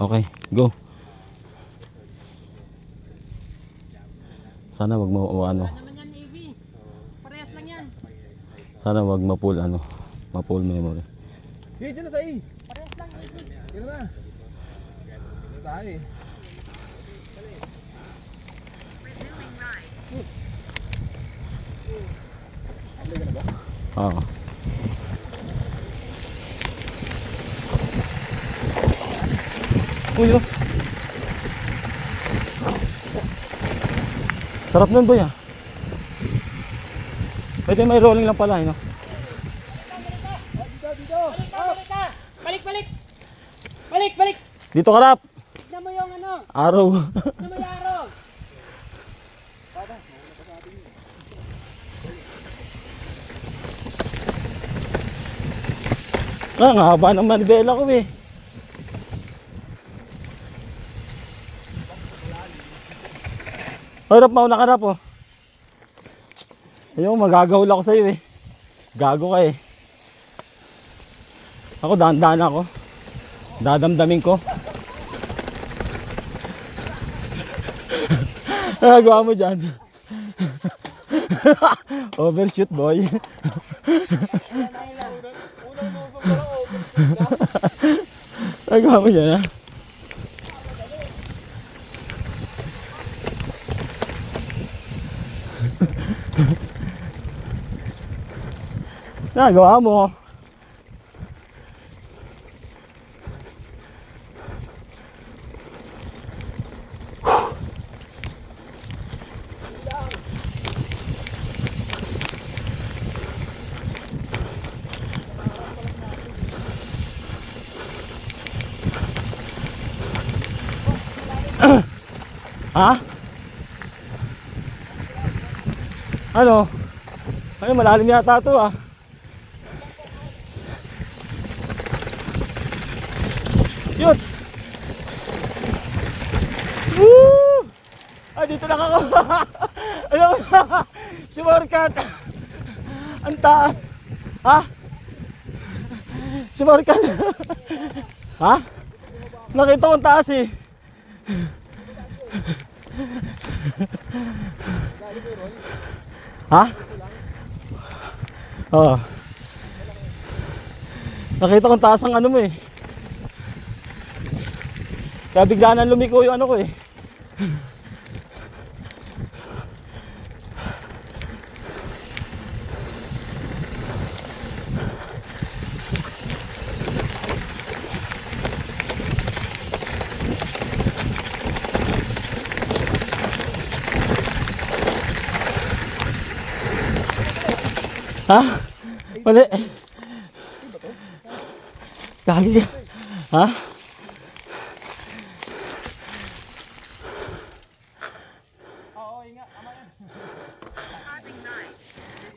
Okay, go. Sana wag mo ano. Naman yan, AV. Parehas lang yan. Sana wag ma-pull ano, ma-pull memory. Hey, dyan na sa A. Parehas lang, AV. Dyan na. Dyan tayo eh. Oo. Uy, oh. Sarap nun, boy, ah. Pwede may rolling lang pala, no? Balik, balik! Balik, balik! Dito ka, Rap. Tignan mo yung ano. Araw. Tignan mo yung araw. Ang haba ng manibela ko, eh. Hoy, Rap, mauna ka, Rap, oh. Ayun, magagahol ako sa'yo, eh. Gago ka, eh. Ako, dahan-dahan ako. Dadamdamin ko. Nagawa mo dyan. Overshoot, boy. Nagawa mo dyan, ha? Nagawa mo. Ha? Ano? Ay, malalim yata ito, ah. Yun! Woo! Ah, dito lang ako. Ayun! Sumorkat! Ang taas! Ha? Sumorkat! Ha? Nakita ko ang taas, eh. Ha? Oo. Nakita ko ang taas ang ano mo, eh. Kaya bigla nang lumiko yung ano ko, eh. Ha? Mali. Gagi ka. Ha?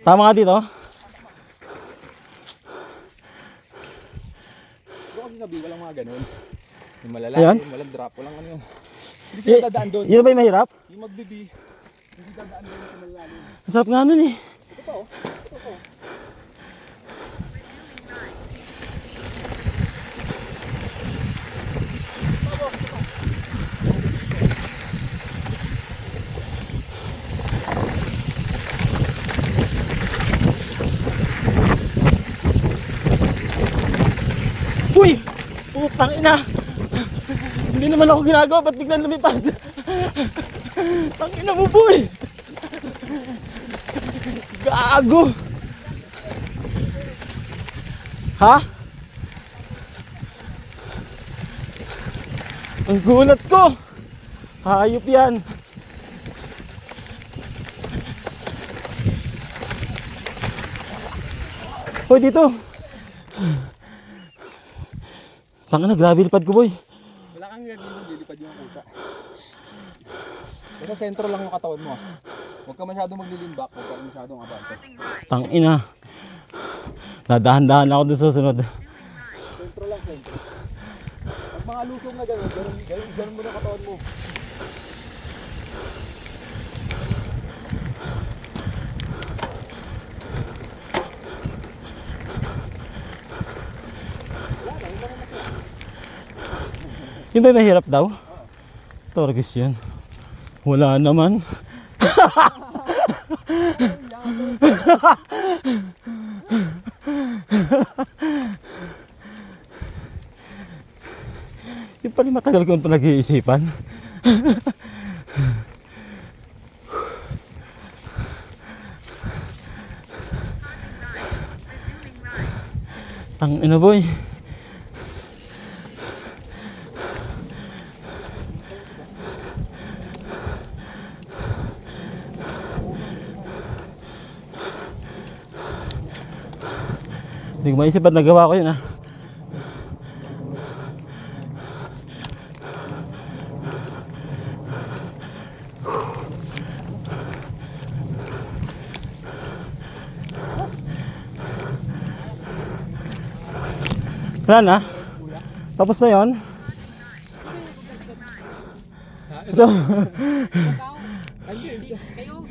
Tama nga dito. Bro, kasi sabi, walang mga ganun. Yung malalalim, Ayan. walang drop, walang ano yun. Hindi sila dadaan doon. Yun ba yung mahirap? Yung magbibi, hindi dadaan doon sa malalalim. Masarap nga nun, eh. Ito. Uy! Putang ina! Hindi naman ako ginagawa, ba't biglang lumipad? Tangina mo, boy! Gago! Ha? Ang gulat ko! Hayop yan! Hoy, dito! Tangina, grabe lipad ko, boy. Wala kang gagawin, lilipad yung kusa. Basta sentro lang yung katawan mo. Huwag ka masyadong maglilimbak, huwag ka masyadong abante. Tangina. Dadahan-dahan ako doon susunod. Sentro lang, sentro. Pag mga lusong na gano'n, gano'n mo na katawan mo. Yung ba mahirap daw? Torgis yun. Wala naman. Yung pala matagal kong pinag-iisipan. Ang ina boy. Hindi ko maisip ba't nagawa ko yun ah. Wala na? Tapos na yun? Ito. Kayo.